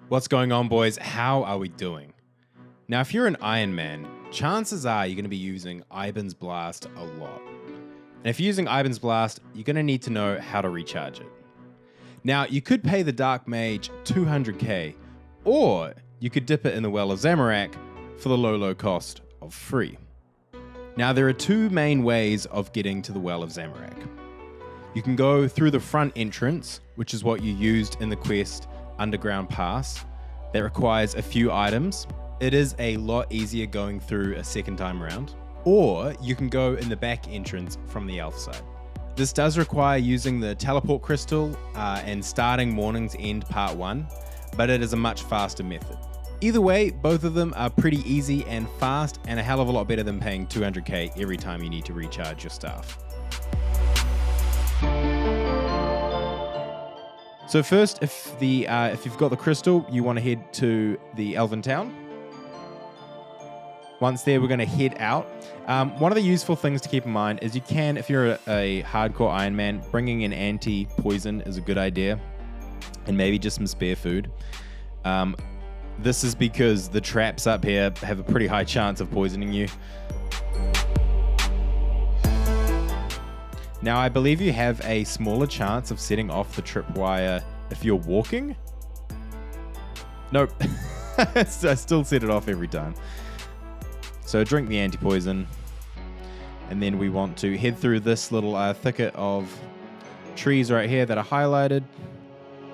What's going on, boys? How are we doing? Now, if you're an Ironman, chances are you're going to be using Iban's Blast a lot. And if you're using Iban's Blast, you're going to need to know how to recharge it. Now, you could pay the Dark Mage 200k, or you could dip it in the Well of Zamorak for the low cost of free. Now, there are two main ways of getting to the Well of Zamorak. You can go through the front entrance, which is what you used in the quest Underground Pass. That requires a few items. It is a lot easier going through a second time around. Or you can go in the back entrance from the elf side. This does require using the teleport crystal and starting Morning's End Part 1, but it is a much faster method. Either way, both of them are pretty easy and fast, and a hell of a lot better than paying 200k every time you need to recharge your staff. So first, if you've got the crystal, you want to head to the Elven Town. Once there, we're going to head out. One of the useful things to keep in mind is you can, if you're a hardcore Ironman, bringing in anti-poison is a good idea, and maybe just some spare food. This is because the traps up here have a pretty high chance of poisoning you. Now, I believe you have a smaller chance of setting off the tripwire if you're walking. Nope. I still set it off every time. So drink the anti-poison. And then we want to head through this little thicket of trees right here that are highlighted.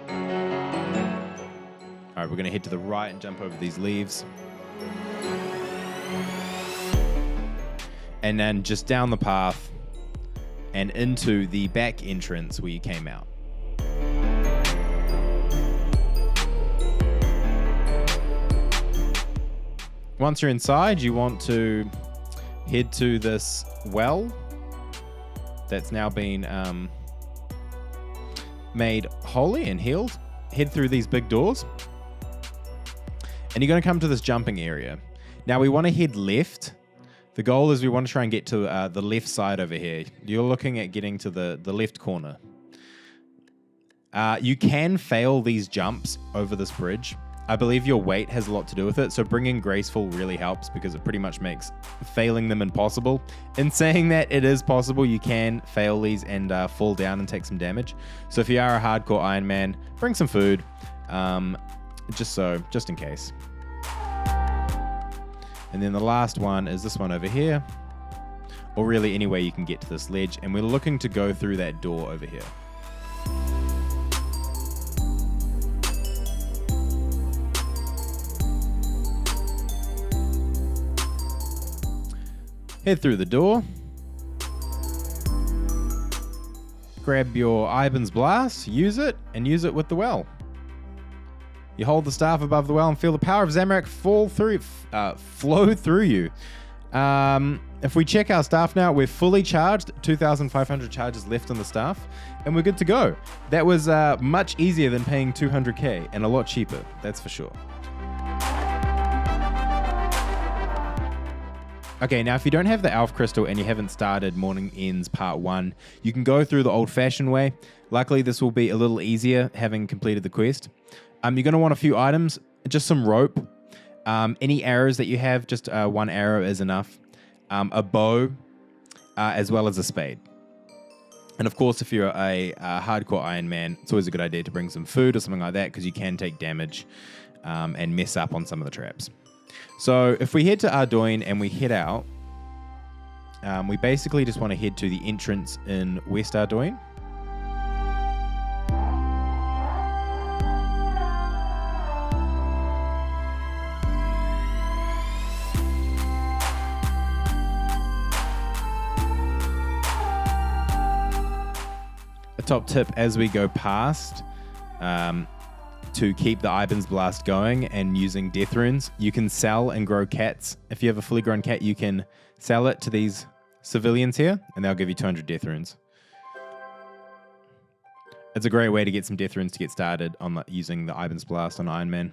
All right, we're going to head to the right and jump over these leaves. And then just down the path and into the back entrance where you came out. Once you're inside, you want to head to this well that's now been made holy and healed. Head through these big doors. And you're going to come to this jumping area. Now we want to head left. The goal is we want to try and get to the left side over here. You're looking at getting to the left corner. You can fail these jumps over this bridge. I believe your weight has a lot to do with it, so bringing graceful really helps because it pretty much makes failing them impossible. In saying that, it is possible you can fail these and fall down and take some damage. So if you are a hardcore Ironman, bring some food, just in case. And then the last one is this one over here, or really any way you can get to this ledge. And we're looking to go through that door over here. Head through the door. Grab your Iban's Blast, use it, and use it with the well. You hold the staff above the well and feel the power of Zamorak flow through you. If we check our staff now, we're fully charged, 2,500 charges left on the staff, and we're good to go. That was much easier than paying 200k, and a lot cheaper, that's for sure. Okay, now if you don't have the Elf Crystal and you haven't started Morning Ends Part 1, you can go through the old-fashioned way. Luckily, this will be a little easier having completed the quest. You're going to want a few items, just some rope, any arrows that you have, just one arrow is enough, a bow, as well as a spade. And of course, if you're a hardcore Ironman, it's always a good idea to bring some food or something like that because you can take damage and mess up on some of the traps. So if we head to Ardoin and we head out, we basically just want to head to the entrance in West Ardoin. A top tip as we go past, to keep the Iban's Blast going and using death runes, you can sell and grow cats. If you have a fully grown cat, you can sell it to these civilians here, and they'll give you 200 death runes. It's a great way to get some death runes to get started on using the Iban's Blast on Ironman.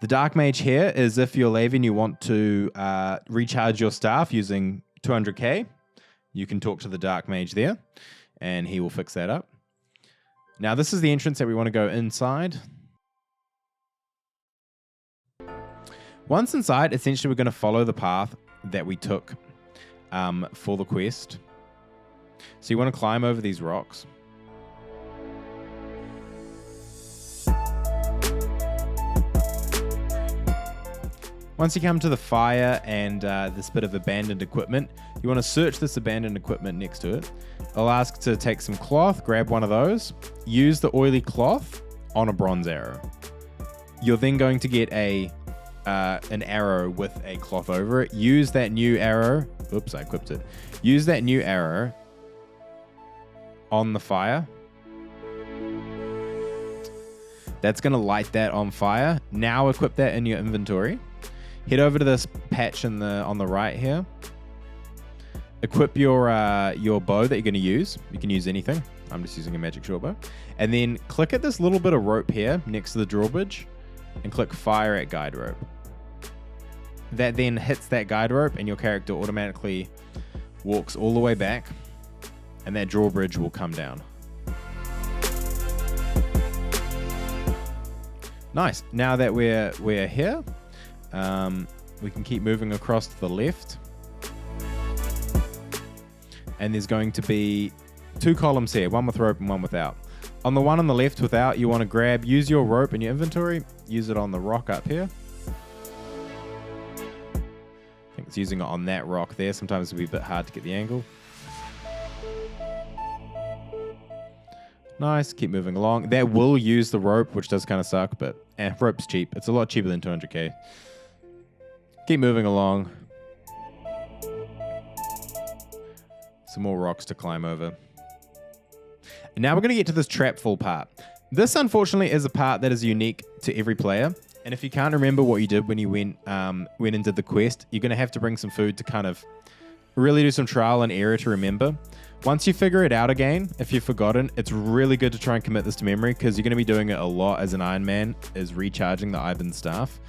The Dark Mage here is if you're Levi and you want to recharge your staff using 200k, you can talk to the Dark Mage there, and he will fix that up. Now, this is the entrance that we want to go inside. Once inside, essentially, we're going to follow the path that we took for the quest. So you want to climb over these rocks. Once you come to the fire and this bit of abandoned equipment, you want to search this abandoned equipment next to it. I'll ask to take some cloth, grab one of those, use the oily cloth on a bronze arrow. You're then going to get an arrow with a cloth over it. Use that new arrow. Oops, I equipped it. Use that new arrow on the fire. That's going to light that on fire. Now equip that in your inventory. Head over to this patch on the right here. Equip your bow that you're going to use. You can use anything. I'm just using a magic short bow. And then click at this little bit of rope here next to the drawbridge and click fire at guide rope. That then hits that guide rope and your character automatically walks all the way back and that drawbridge will come down. Nice. Now that we're here, we can keep moving across to the left. And there's going to be 2 columns here, one with rope and one without. On the one on the left without, you want to use your rope in your inventory, use it on the rock up here. I think it's using it on that rock there. Sometimes it'll be a bit hard to get the angle. Nice, keep moving along. That will use the rope, which does kind of suck, but rope's cheap. It's a lot cheaper than 200k. Keep moving along. Some more rocks to climb over. And now we're going to get to this trapful part. This, unfortunately, is a part that is unique to every player. And if you can't remember what you did when you went and did the quest, you're going to have to bring some food to kind of really do some trial and error to remember. Once you figure it out again, if you've forgotten, it's really good to try and commit this to memory because you're going to be doing it a lot as an Ironman, is recharging the Iban Staff.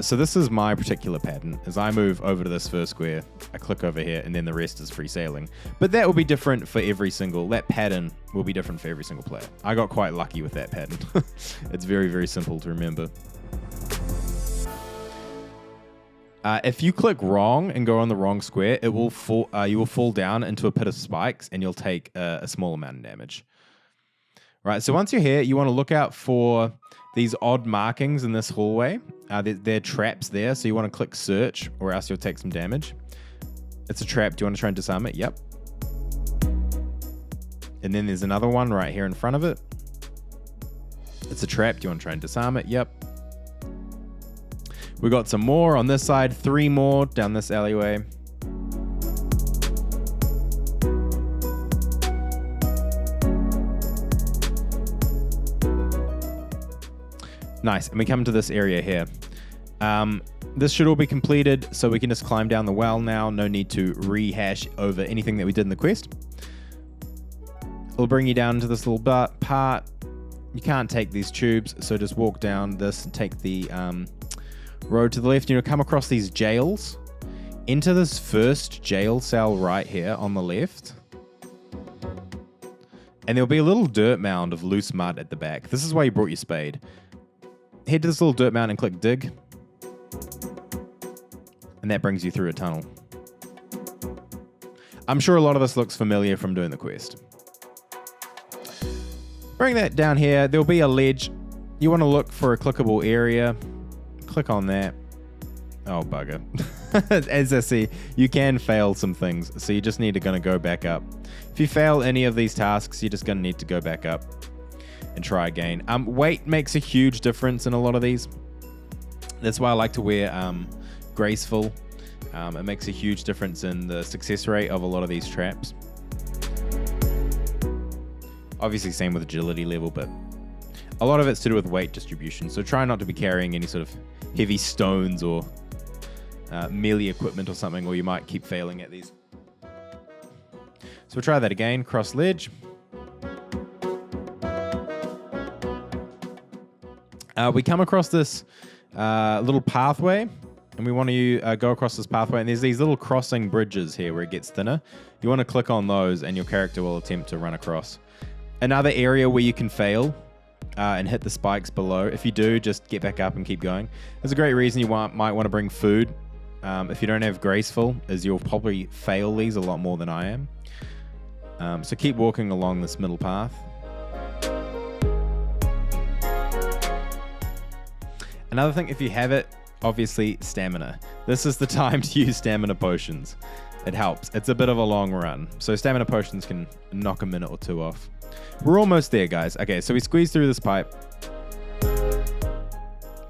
So this is my particular pattern. As I move over to this first square, I click over here, and then the rest is free sailing. But that will be different for that pattern will be different for every single player. I got quite lucky with that pattern. It's very, very simple to remember. If you click wrong and go on the wrong square, it will you will fall down into a pit of spikes and you'll take a small amount of damage. Right, so once you're here, you want to look out for these odd markings in this hallway. They're traps there, so you want to click search or else you'll take some damage. It's a trap. Do you want to try and disarm it? Yep. And then there's another one right here in front of it. It's a trap. Do you want to try and disarm it? Yep. We got some more on this side, 3 more down this alleyway. Nice, and we come to this area here. This should all be completed, so we can just climb down the well now. No need to rehash over anything that we did in the quest. It'll bring you down to this little part. You can't take these tubes, so just walk down this and take the road to the left. You'll come across these jails. Enter this first jail cell right here on the left. And there'll be a little dirt mound of loose mud at the back. This is why you brought your spade. Head to this little dirt mound and click dig. And that brings you through a tunnel. I'm sure a lot of this looks familiar from doing the quest. Bring that down here. There'll be a ledge. You want to look for a clickable area. Click on that. Oh, bugger. As I see, you can fail some things, so you just need to go back up. If you fail any of these tasks, you're just going to need to go back up and try again. Weight makes a huge difference in a lot of these. That's why I like to wear graceful. It makes a huge difference in the success rate of a lot of these traps. Obviously, same with agility level, but a lot of it's to do with weight distribution. So try not to be carrying any sort of heavy stones or melee equipment or something, or you might keep failing at these. So we'll try that again. Cross ledge. We come across this little pathway, and we want to go across this pathway, and there's these little crossing bridges here where it gets thinner. You want to click on those, and your character will attempt to run across. Another area where you can fail and hit the spikes below. If you do, just get back up and keep going. There's a great reason you might want to bring food. If you don't have graceful, as you'll probably fail these a lot more than I am. So keep walking along this middle path. Another thing, if you have it, obviously stamina. This is the time to use stamina potions. It helps. It's a bit of a long run. So stamina potions can knock a minute or two off. We're almost there, guys. Okay, so we squeeze through this pipe.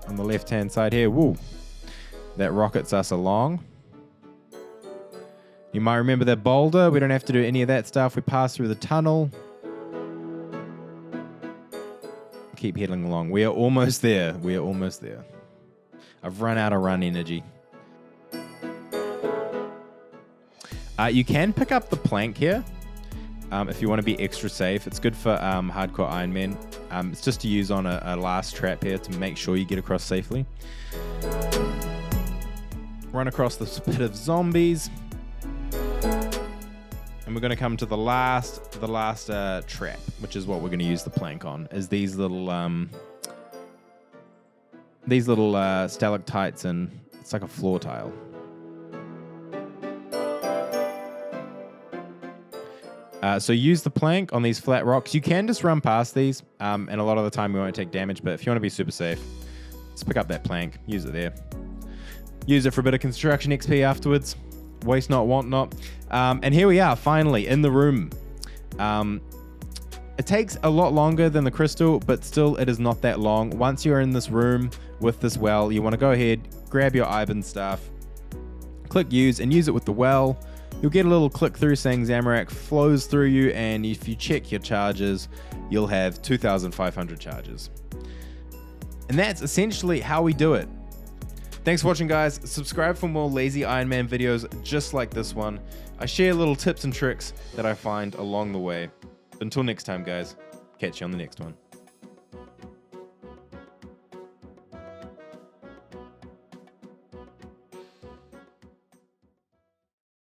On the left-hand side here, woo. That rockets us along. You might remember that boulder. We don't have to do any of that stuff. We pass through the tunnel. Keep heading along. We are almost there. We are almost there. I've run out of run energy. You can pick up the plank here if you want to be extra safe. It's good for hardcore Ironman. It's just to use on a last trap here to make sure you get across safely. Run across this pit of zombies. And we're going to come to the last trap, which is what we're going to use the plank on, is these little stalactites, and it's like a floor tile. So use the plank on these flat rocks. You can just run past these, and a lot of the time you won't take damage, but if you want to be super safe, just pick up that plank, use it there. Use it for a bit of construction XP afterwards. Waste not, want not. And here we are, finally, in the room. It takes a lot longer than the crystal, but still it is not that long. Once you're in this room with this well, you want to go ahead, grab your Iban Staff, click use, and use it with the well. You'll get a little click through saying Zamorak flows through you, and if you check your charges, you'll have 2,500 charges. And that's essentially how we do it. Thanks for watching, guys. Subscribe for more lazy Ironman videos just like this one. I share little tips and tricks that I find along the way. Until next time, guys. Catch you on the next one.